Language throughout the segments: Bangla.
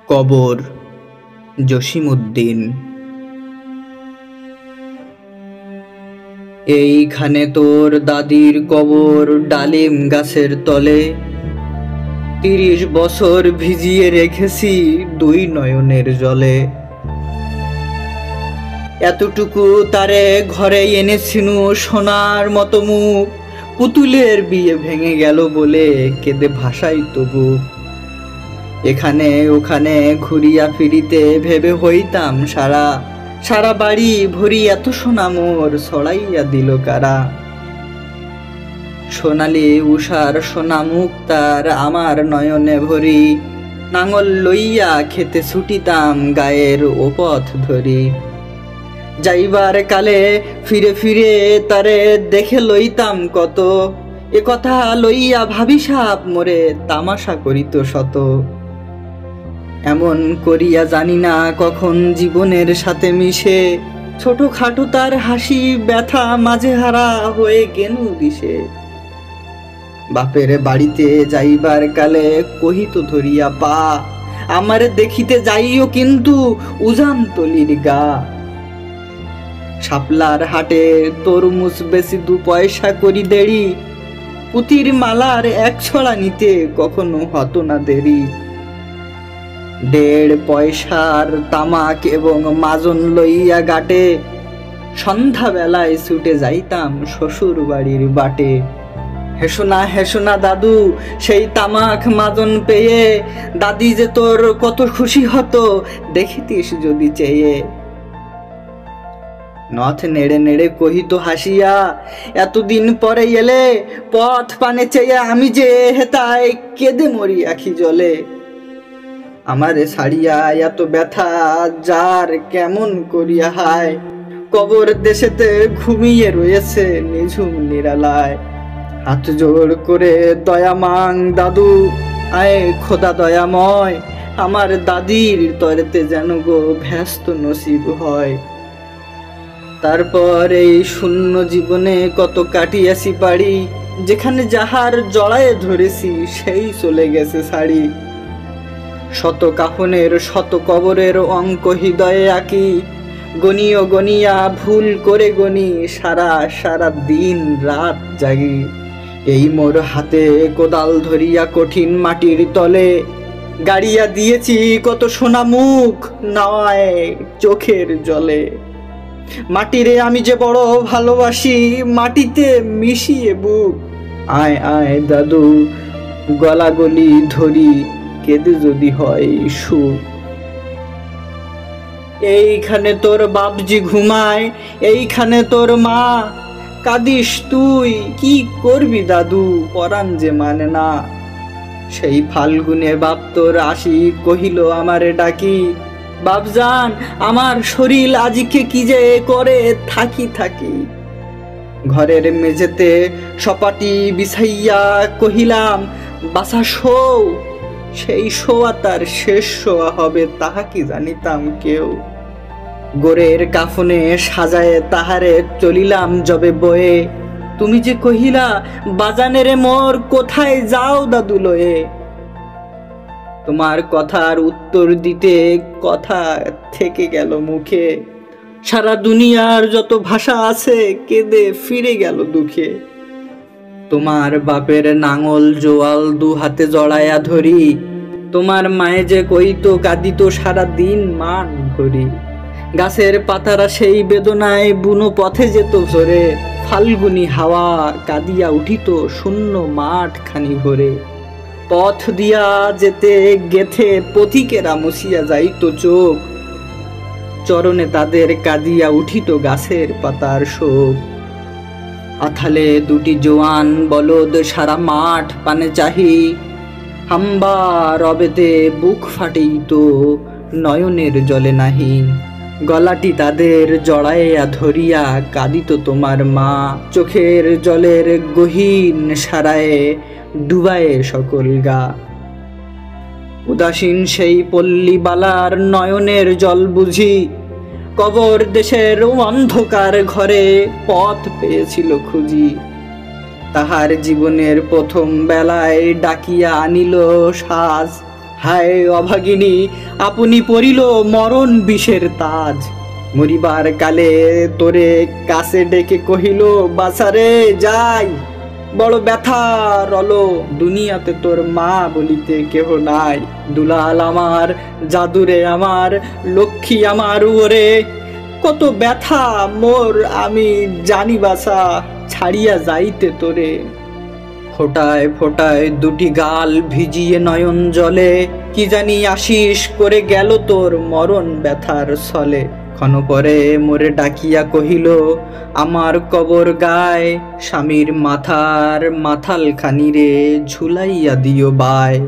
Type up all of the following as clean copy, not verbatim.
কবর জসিমউদ্দিন। এইখানে তোর দাদির কবর ডালিম গাছের তলে, ৩০ বছর ভিজিয়ে রেখেছি দুই নয়নের জলে। এতটুকু তারে ঘরে এনেছিনু সোনার মতো মুখ, পুতুলের বিয়ে ভেঙে গেল বলে কেঁদে ভাসাই তবু। এখানে ওখানে ঘুরিয়া ফিরিতে ভেবে হইতাম সারা, সারা বাড়ি ভরি এত সোনা মোর ছড়াইয়া দিল কারা। সোনালি উষার সোনা মুখ তার আমার নয়নে ভরি, নাঙল লইয়া খেতে ছুটিতাম গায়ের ওপথ ধরি। যাইবার কালে ফিরে ফিরে তারে দেখে লইতাম কত, এ কথা লইয়া ভাবি সাপ মোরে তামাশা করিত শত। এমন করিয়া জানি না কখন জীবনের সাথে মিশে, ছোট খাটো তার হাসি ব্যথা মাঝে হারা হয়ে গেনু দিশে। বাপের বাড়িতে যাইবার কালে কহিত ধরিয়া পা, আমারে দেখিতে যাইও কিন্তু উজান তলির গা। শাপলার হাটে তরমুজ বেশি 2 পয়সা করি দেরি, পুতির মালার 1 ছড়া নিতে কখনো হতো না দেরি। 1.5 পয়সার তামাক এবং মাজন লইয়া গাটে, সন্ধ্যা বেলায় ছুটে যাইতাম শ্বশুর বাড়ির বাটে। হেসো না দাদু সেই তামাক মাজন পেয়ে, দাদি যে তোর কত খুশি হতো দেখিতিস যদি চেয়ে। নথ নেড়ে নেড়ে কহিত হাসিয়া, এতদিন পরে এলে পথ পানে চেয়ে আমি যে হেতায় কেঁদে মরি আখি জলে। আমারে ছাড়িয়া এত ব্যথা যার কেমন করিয়া হায়, কবর দেশেতে ঘুমিয়ে রয়েছে নিঝুম নিরালায়। হাত জোড় করে দয়া মাং দাদু, আয় খোদা দয়াময়, আমার দাদির তরেতে যেন গো ব্যস্ত নসিব হয়। তারপর এই শূন্য জীবনে কত কাটিয়াছি পাড়ি, যেখানে যাহার জড়ায়ে ধরেছি সেই চলে গেছে ছাড়ি। শত কাফনের শত কবরের অঙ্ক হৃদয়ে আঁকি, গনিও গনিয়া ভুল করে গনি সারা সারা দিন রাত জাগি। এই মোর হাতে কোদাল ধরিয়া কঠিন মাটির তলে, গাড়িয়া দিয়েছি কত সোনা মুখ নয় চোখের জলে। মাটিরে আমি যে বড় ভালোবাসি, মাটিতে মিশিয়ে বুক। আয় আয় দাদু গলাগলি ধরি, কেঁদে যদি হয় সুখ। এইখানে তোর বাপজি ঘুমায়, এইখানে তোর মা, কাঁদিস তুই কি করবি দাদু পরাণ যে মানে না। সেই ফাল্গুনে বাপ তোর আসি কহিল আমারে ডাকি, বাপজান আমার শরীর আজিকে কি যে করে থাকি থাকি। ঘরের মেঝেতে সপাটি বিছাইয়া কহিলাম, বাসা শোও। সেই শোয়া তার শেষ শোয়া হবে তাহা কি জানিতাম কেউ। গোরের কাফনে সাজায়ে তাহারে চলিলাম যবে বয়ে, তুমি যে কহিলা বাজানেরে মোর কোথায় যাও দাদু লয়ে। তোমার কথার উত্তর দিতে কথা থেকে গেল মুখে, সারা দুনিয়ার যত ভাষা আছে কেঁদে ফিরে গেল দুঃখে। তোমার বাপের নাঙল জোয়াল 2 হাতে জড়ায়া ধরি, তোমার মায়ে যে কইতো কাঁদিত সারা দিন মান ভরি। গাছের পাতারা সেই বেদনায় বুনো পথে যেত ঝরে, ফাল্গুনি হাওয়া কাঁদিয়া উঠিত শূন্য মাঠ খানি ভরে। পথ দিয়া যেতে গেথে পথিকেরা মুছিয়া যাইত চোখ, চরণে তাদের কাঁদিয়া উঠিত গাছের পাতার শোক। আথালে 2টি জোয়ান বলদ সারা মাঠ পানে চাহি, হাম্বা রবেতে বুক ফাটিত নয়নের জলে নাহি। গলাটি তাদের জড়াইয়া ধরিয়া কাঁদিত তোমার মা, চোখের জলের গহীন সারায়ে ডুবায়ে সকল গা। উদাসীন সেই পল্লীবালার নয়নের জল বুঝি, কবর দেশের অন্ধকার ঘরে পথ পেয়েছিল খুঁজি। তাহার জীবনের প্রথম বেলায় ডাকিয়া আনিল সাজ, হায় অভাগিনী, আপনি পরিল মরণ বিষের তাজ। মরিবার কালে তোরে কাছে ডেকে কহিল, বাছারে যাই, বড় ব্যথা রলো, দুনিয়াতে তোর মা বলিতে কেহ নাই। দুলাল আমার, জাদুরে আমার, লক্ষ্মী আমার, ওরে কত ব্যথা মোর, আমি জানি বাছা, ছাড়িয়া যাইতে তোরে। ফোটায় ফোটায় দুটি গাল ভিজিয়ে নয়ন জলে, কি জানি আশিস করে গেল তোর মরণ ব্যথার ছলে। ক্ষণ পরে মোরে ডাকিয়া কহিল, আমার কবর গায়, স্বামীর মাথার মাথাল খানি রে ঝুলাইয়া দিও বায়।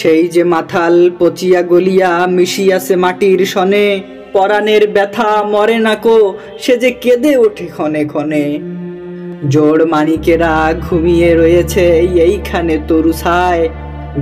সেই যে মাথাল পচিয়া গলিয়া মিশিয়াছে মাটির সনে, পরাণের ব্যথা মরে নাকো, সে যে কেঁদে ওঠে ক্ষণে ক্ষণে। জোড় মানিকেরা ঘুমিয়ে রয়েছে এইখানে তরু ছায়,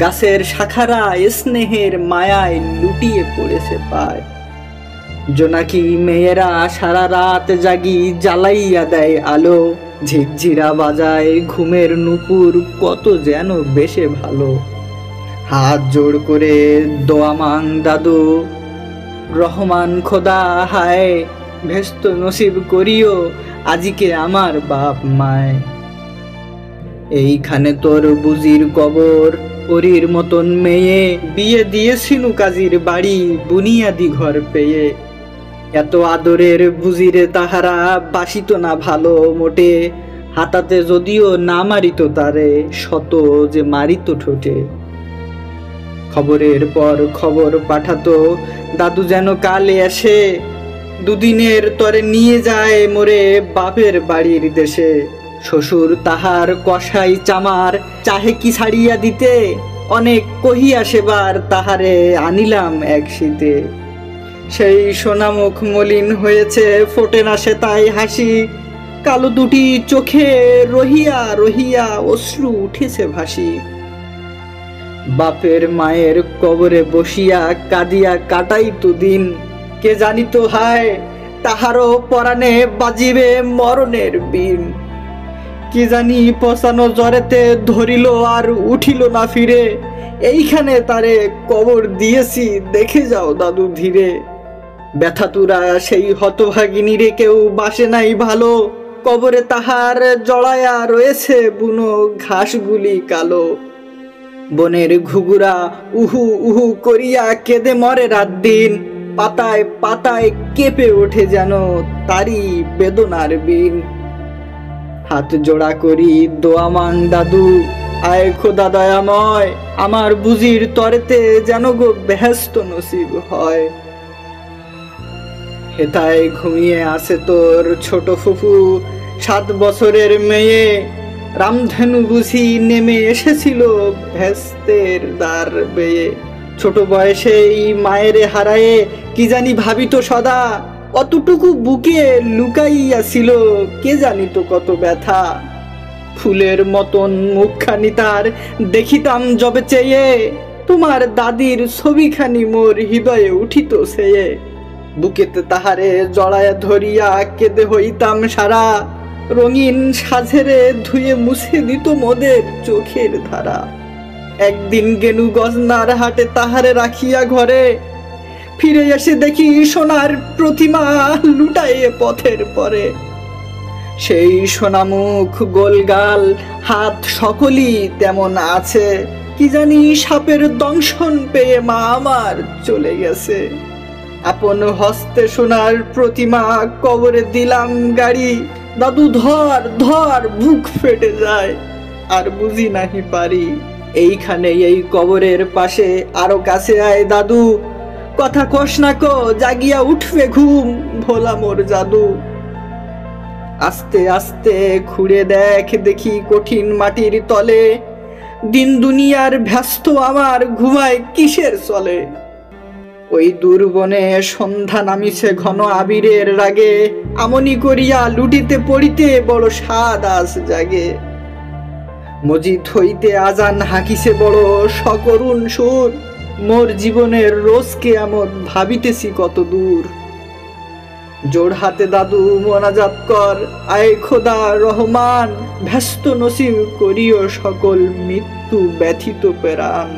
গাছের শাখারা স্নেহের মায়ায় লুটিয়ে পড়েছে পায়। জোনাকি মেয়েরা সারা রাত জাগি জ্বালাইয়া দেয় আলো, ঝিরঝিরা বাজায় ঘুমের নুপুর কত যেন বেশে ভালো। হাত জোড় করে দোয়া মাং দাদু, রহমান খোদা হায়, ভেস্ত নসিব করিও আজিকে আমার বাপ মায়। এইখানে তোর বুজির কবর, পরীর মতন মেয়ে, বিয়ে দিয়েছিনু কাজীর বাড়ি বুনিয়াদি ঘর পেয়ে। এত আদরের বুজিরে তাহারা বাসিত না ভালো মোটে, হাতাতে যদিও না মারিত তারে, শত যে মারিত ঠোঁটে। খবরের পর খবর পাঠাতো দাদু যেন কালে আসে, দুদিনের তরে নিয়ে যায় মোরে বাপের বাড়ির দেশে। শ্বশুর তাহার কষাই চামার চাহে কি ছাড়িয়া দিতে, অনেক কহিয়া সেবার তাহারে আনিলাম এক শীতে। সেই সোনামুখ মলিন হয়েছে, ফোটে না সে তাই হাসি, কালো দুটি চোখে রহিয়া রহিয়া অশ্রু উঠেছে ভাসি। বাপের মায়ের কবরে বসিয়া কাঁদিয়া কাটাইতো দিন, কে জানিত হায় তাহারও পরাণে বাজিবে মরণের বিন। কি জানি পচানো জ্বরেতে ধরিল আর উঠিল না ফিরে, এইখানে তারে কবর দিয়েছি দেখে যাও দাদু ধীরে। ব্যথাতুরা সেই হতভাগিনী রে কেউ বাসে নাই ভালো, কবরে তাহার জড়ায়া রয়েছে বুনো ঘাসগুলি কালো। বনের ঘুঘুরা উহু উহু করিয়া কেঁদে মরে রাত দিন, পাতায় পাতায় কেঁপে ওঠে যেন তারি বেদনার বিন। হাত জোড়া করি দোয়া মাং দাদু, আয় খোদা দয়াময়, আমার বুজির তরেতে যেন গো বেহেশত নসিব হয়। হেথায় ঘুমিয়ে আছে তোর ছোট ফুফু, 7 বছরের মেয়ে, রামধেনু বুঝি নেমে এসেছিল ভেস্তের দ্বার বেয়ে। ছোট বয়সেই মায়েরে হারায়ে কি জানি ভাবিত সদা, অতটুকু বুকে লুকাইয়াছিল কে জানিত কত ব্যথা। ফুলের মতন মুখখানি তার দেখিতাম যবে চেয়ে, তোমার দাদির ছবিখানি মোর হৃদয়ে উঠিত সেয়ে। বুকেতে তাহারে জড়ায়া ধরিয়া কেঁদে হইতাম সারা, রঙিন সাঝেরে ধুয়ে মুছে দিত মোদের চোখের ধারা। একদিন গেনু গজনার হাটে তাহারে রাখিয়া ঘরে, ফিরে এসে দেখি সোনার প্রতিমা লুটাইয়ে পথের পরে। সেই সোনামুখ গোলগাল হাত সকলই তেমন আছে, কি জানি সাপের দংশন পেয়ে মা আমার চলে গেছে। আপন হস্তে সোনার প্রতিমা কবরে দিলাম গাড়ি, দাদু ধর ধর বুক ফেটে যায় আর বুঝি নাহি পারি। এইখানে এই কবরের পাশে আরো কাছে আয় দাদু, কথা কস না কো জাগিয়া উঠবে ঘুম ভোলা মোর জাদু। আস্তে আস্তে খুঁড়ে দেখ দেখি কঠিন মাটির তলে, দিন দুনিয়ার ব্যস্ত আমার ঘুমায় কিসের চলে। ওই দুর্বনে সন্ধ্যা নামিছে ঘন আবিরের রাগে, আমনি করিয়া লুটিতে পড়িতে বড় স্বাদ আস জাগে। মসজিদ হইতে আজান হাকিছে বড় সকরুণ সুর, মোর জীবনের রোজ কেয়ামত ভাবিতেছি কত দূর। জোড় হাতে দাদু মোনাজাত কর, আয় খোদা রহমান, ব্যস্ত নসিব করিও সকল মৃত্যু ব্যথিত প্রাণ।